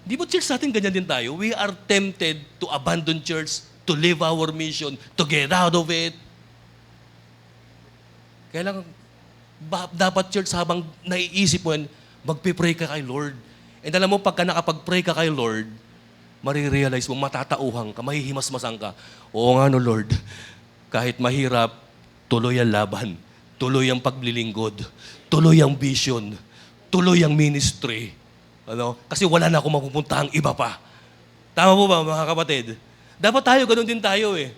A: Di ba church natin ganyan din tayo? We are tempted to abandon church, to leave our mission, to get out of it. Kailangan, dapat church habang naiisip mo yan, magpipray ka kay Lord. And alam mo, pagka nakapag-pray ka kay Lord, marirealize mo, matatauhan ka, mahihimasmasan ka. Oo nga no, Lord, kahit mahirap, tuloy ang laban, tuloy ang paglilingkod, tuloy ang vision, tuloy ang ministry. Kasi wala na akong mapupuntahang iba pa. Tama po ba, mga kapatid? Dapat tayo, ganun din tayo eh.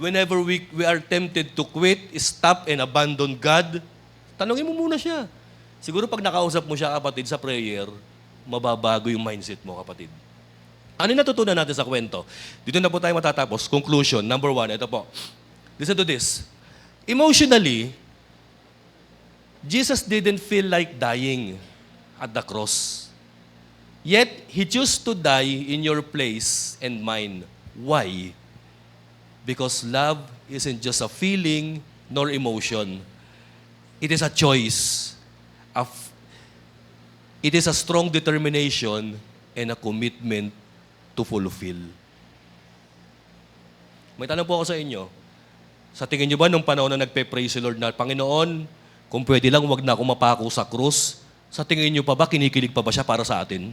A: Whenever we are tempted to quit, stop, and abandon God, tanongin mo muna siya. Siguro pag nakausap mo siya, kapatid, sa prayer, mababago yung mindset mo, kapatid. Ano yung natutunan natin sa kwento? Dito na po tayo matatapos. Conclusion, number 1, ito po. Listen to this. Emotionally, Jesus didn't feel like dying at the cross. Yet, He chose to die in your place and mine. Why? Because love isn't just a feeling nor emotion. It is a choice. It is a strong determination and a commitment to fulfill. May tanong po ako sa inyo. Sa tingin niyo ba nung panahon na nagpe-pray si Lord na, Panginoon, kung pwede lang, wag na ako mapako sa krus, sa tingin niyo pa ba, kinikilig pa ba siya para sa atin?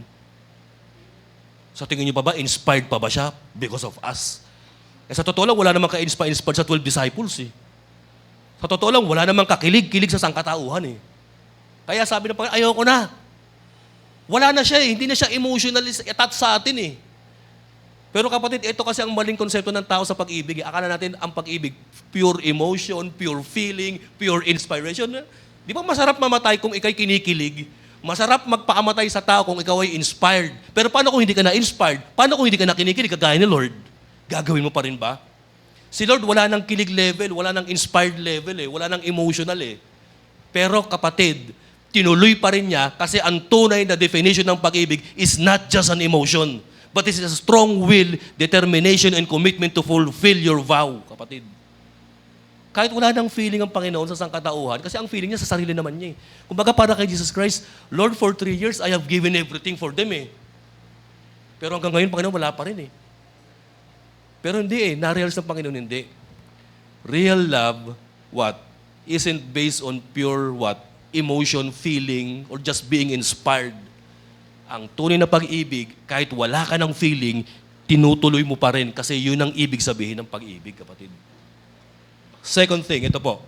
A: Sa tingin niyo pa ba, inspired pa ba siya because of us? Sa totoo lang, wala namang ka-inspired sa 12 disciples eh. Sa totoo lang, wala namang kakilig-kilig sa sangkatauhan eh. Kaya sabi ng Panginoon, ayoko na. Wala na siya eh. Hindi na siya emotionally attached sa atin eh. Pero kapatid, ito kasi ang maling konsepto ng tao sa pag-ibig. Akala natin ang pag-ibig, pure emotion, pure feeling, pure inspiration. Di ba masarap mamatay kung ikaw'y kinikilig? Masarap magpakamatay sa tao kung ikaw ay inspired. Pero paano kung hindi ka na-inspired? Paano kung hindi ka na kinikilig kagaya ni Lord? Gagawin mo pa rin ba? Si Lord wala nang kilig level, wala nang inspired level eh, wala nang emotional eh. Pero kapatid, tinuloy pa rin niya kasi ang tunay na definition ng pag-ibig is not just an emotion, but it is a strong will, determination, and commitment to fulfill your vow, kapatid. Kahit wala nang feeling ang Panginoon sa sangkatauhan, kasi ang feeling niya sa sarili naman niya eh. Kumbaga para kay Jesus Christ, Lord, for 3 years, I have given everything for them eh. Pero hanggang ngayon, Panginoon, wala pa rin eh. Pero hindi eh, na-realize ng Panginoon, hindi. Real love, what? Isn't based on pure what? Emotion, feeling, or just being inspired. Ang tunay na pag-ibig, kahit wala ka ng feeling, tinutuloy mo pa rin kasi yun ang ibig sabihin ng pag-ibig, kapatid. Second thing, ito po.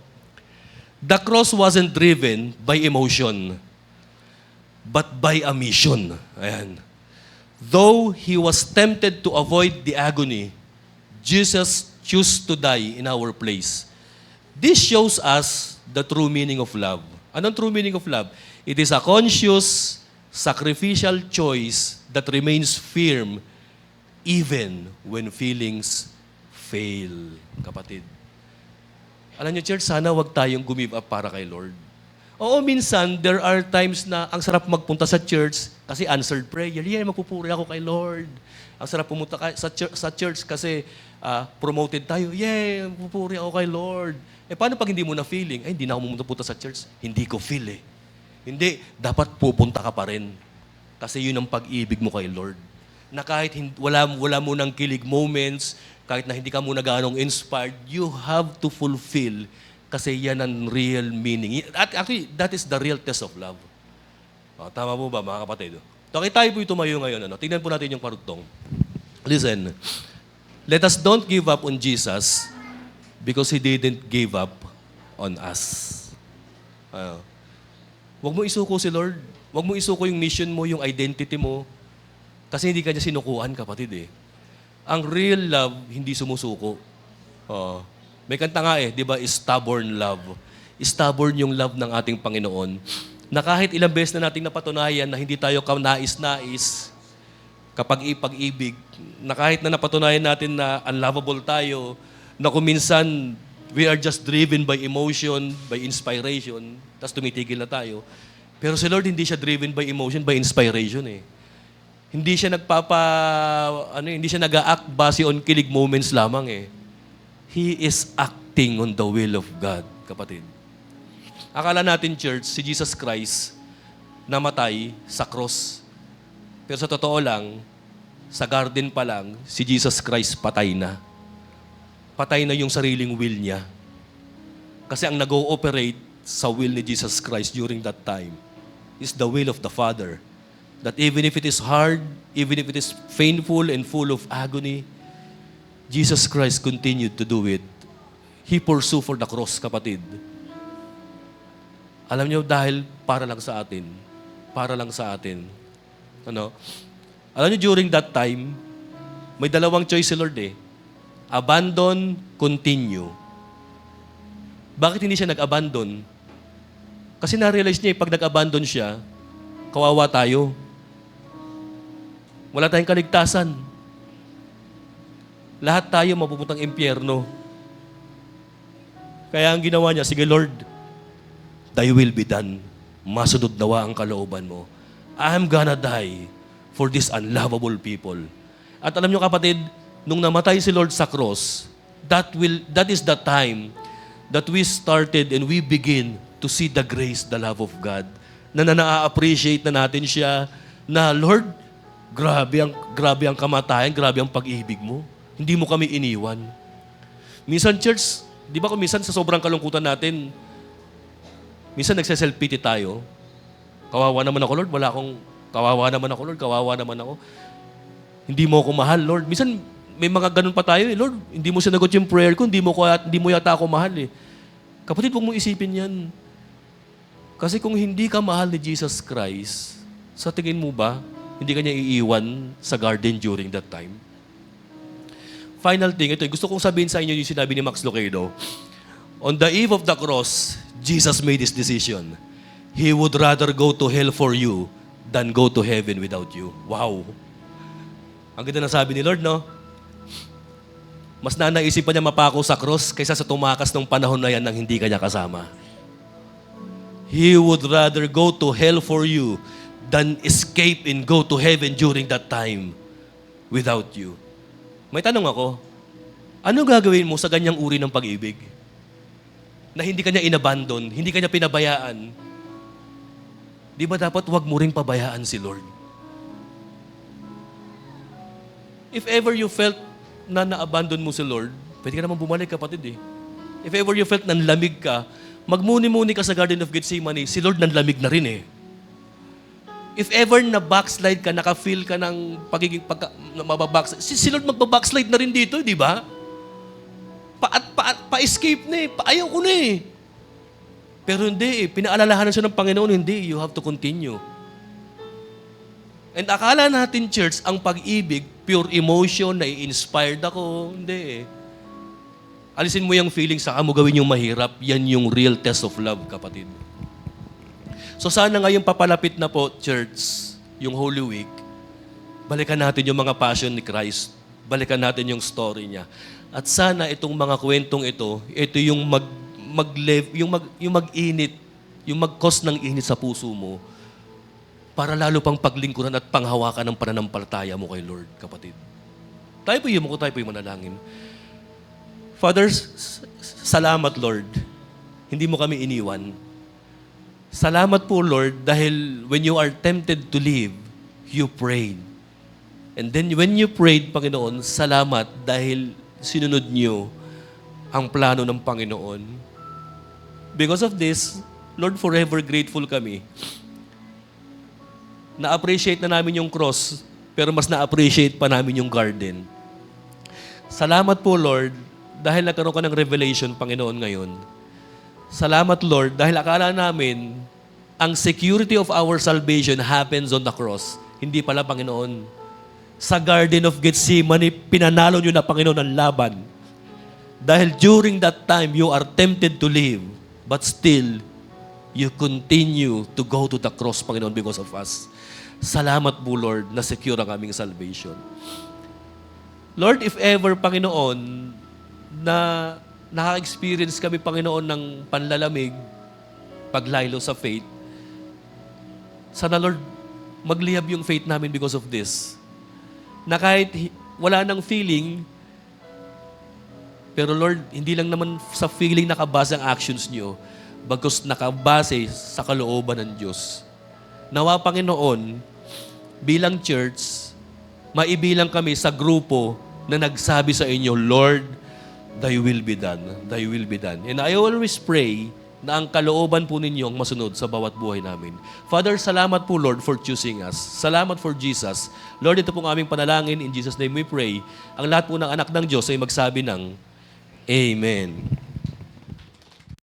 A: The cross wasn't driven by emotion, but by a mission. Ayan. Though He was tempted to avoid the agony, Jesus chose to die in our place. This shows us the true meaning of love. Anong true meaning of love? It is a conscious, sacrificial choice that remains firm even when feelings fail. Kapatid. Alam niyo, church, sana wag tayong give up para kay Lord. Oo, minsan, there are times na ang sarap magpunta sa church kasi answered prayer. Yeah, magpupuri ako kay Lord. Ang sarap pumunta sa church kasi promoted tayo. Yeah, magpupuri ako kay Lord. Paano pag hindi mo na feeling? Hindi na ako pumunta sa church. Hindi ko feel eh. Hindi, dapat pupunta ka pa rin. Kasi yun ang pag-ibig mo kay Lord. Na kahit wala mo ng kilig moments, kahit na hindi ka muna ganong inspired, you have to fulfill kasi yan ang real meaning. Actually, that is the real test of love. Tama po ba, mga kapatid? Okay, tayo po tumayo ngayon. Tingnan po natin yung parugtong. Listen, let us don't give up on Jesus because He didn't give up on us. Huwag mo isuko si Lord. Huwag mo isuko yung mission mo, yung identity mo. Kasi hindi ka niya sinukuan, kapatid eh. Ang real love, hindi sumusuko. May kanta nga eh, di ba, stubborn love. Stubborn yung love ng ating Panginoon. Na kahit ilang beses na nating napatunayan na hindi tayo nais-nais kapag ipag-ibig, na kahit na napatunayan natin na unlovable tayo, na kung minsan we are just driven by emotion, by inspiration, tapos tumitigil na tayo. Pero si Lord hindi siya driven by emotion, by inspiration eh. Hindi siya hindi siya nag-a-act base on kilig moments lamang eh. He is acting on the will of God, kapatid. Akala natin, church, si Jesus Christ namatay sa cross. Pero sa totoo lang, sa garden pa lang, si Jesus Christ patay na. Patay na yung sariling will niya. Kasi ang nag-ooperate sa will ni Jesus Christ during that time is the will of the Father. That even if it is hard, even if it is painful and full of agony, Jesus Christ continued to do it. He pursued for the cross, kapatid. Alam niyo, dahil para lang sa atin. Para lang sa atin. Alam niyo, during that time, may dalawang choice si Lord eh. Abandon, continue. Bakit hindi siya nag-abandon? Kasi na-realize niya, pag nag-abandon siya, kawawa tayo. Wala tayong kaligtasan. lahat tayo mapupuntang impyerno. Kaya ang ginawa niya, sige Lord, thy will be done. Masunod nawa ang kalooban mo. I'm gonna die for these unlovable people. At alam niyo kapatid, nung namatay si Lord sa cross, that is the time that we started and we begin to see the grace, the love of God. Na na-appreciate na natin siya, na Lord, grabe ang kamatayan, grabe ang pag-ibig mo. Hindi mo kami iniwan. Minsan church, di ba kung minsan sa sobrang kalungkutan natin, minsan nagse-self-pity tayo. Kawawa naman ako, Lord. Kawawa naman ako. Hindi mo ako mahal, Lord. Minsan, may mga ganun pa tayo, Lord, hindi mo sinagot yung prayer ko, hindi mo yata ako mahal, eh. Kapatid, huwag mong isipin yan. Kasi kung hindi ka mahal ni Jesus Christ, sa tingin mo ba, hindi ka niya iiwan sa garden during that time? Final thing, ito, gusto kong sabihin sa inyo yung sinabi ni Max Lucado. On the eve of the cross, Jesus made his decision. He would rather go to hell for you than go to heaven without you. Wow! Ang ganda ng sabi ni Lord, no? Mas nanaisip pa niya mapako sa cross kaysa sa tumakas ng panahon na yan nang hindi ka niya kasama. He would rather go to hell for you than escape and go to heaven during that time without you. May tanong ako, ano gagawin mo sa ganyang uri ng pag-ibig? Na hindi ka niya inabandon, hindi ka niya pinabayaan. Di ba dapat wag mo ring pabayaan si Lord? If ever you felt na na-abandon mo si Lord, pwede ka naman bumalik, kapatid, eh. If ever you felt nanlamig ka, magmuni-muni ka sa Garden of Gethsemane, si Lord nanlamig na rin, eh. If ever na-backslide ka, naka-feel ka ng mababackslide, si Lord magbabackslide na rin dito, di ba? Pa-escape na, eh. Ayaw ko na, eh. Pero hindi, eh. Pinaalalahanan siya ng Panginoon, hindi. You have to continue. And akala natin, church, ang pag-ibig, pure emotion, na-inspired ako. Hindi, eh. Alisin mo yung feeling, saka mo gawin yung mahirap. Yan yung real test of love, kapatid. So sana ngayon papalapit na po, church, yung Holy Week, balikan natin yung mga passion ni Christ. Balikan natin yung story niya. At sana itong mga kwentong ito yung mag-init, yung mag-cause ng init sa puso mo, para lalo pang paglingkuran at panghawakan ng pananampalataya mo kay Lord, kapatid. Tayo po yung manalangin. Father, salamat, Lord. Hindi mo kami iniwan. Salamat po, Lord, dahil when you are tempted to leave, you prayed. And then when you prayed, Panginoon, salamat dahil sinunod niyo ang plano ng Panginoon. Because of this, Lord, forever grateful kami. Na-appreciate na namin yung cross, pero mas na-appreciate pa namin yung garden. Salamat po, Lord, dahil nagkaroon ka ng revelation, Panginoon, ngayon. Salamat, Lord, dahil akala namin ang security of our salvation happens on the cross. Hindi pala, Panginoon. Sa Garden of Gethsemane, pinanalo nyo na, Panginoon, ang laban. Dahil during that time, you are tempted to leave, but still, you continue to go to the cross, Panginoon, because of us. Salamat po, Lord, na secure ang aming salvation. Lord, if ever, Panginoon, na naka-experience kami, Panginoon, ng panlalamig, paglaylo sa faith, sana, Lord, maglihab yung faith namin because of this. Na kahit wala nang feeling, pero Lord, hindi lang naman sa feeling nakabase ang actions niyo, bagkus nakabase sa kalooban ng Diyos. Nawa, Panginoon, bilang church, maibilang kami sa grupo na nagsabi sa inyo, Lord, thy will be done. Thy will be done. And I always pray na ang kalooban po ninyo ang masunod sa bawat buhay namin. Father, salamat po, Lord, for choosing us. Salamat for Jesus. Lord, ito pong aming panalangin. In Jesus' name we pray. Ang lahat po ng anak ng Diyos ay magsabi ng Amen.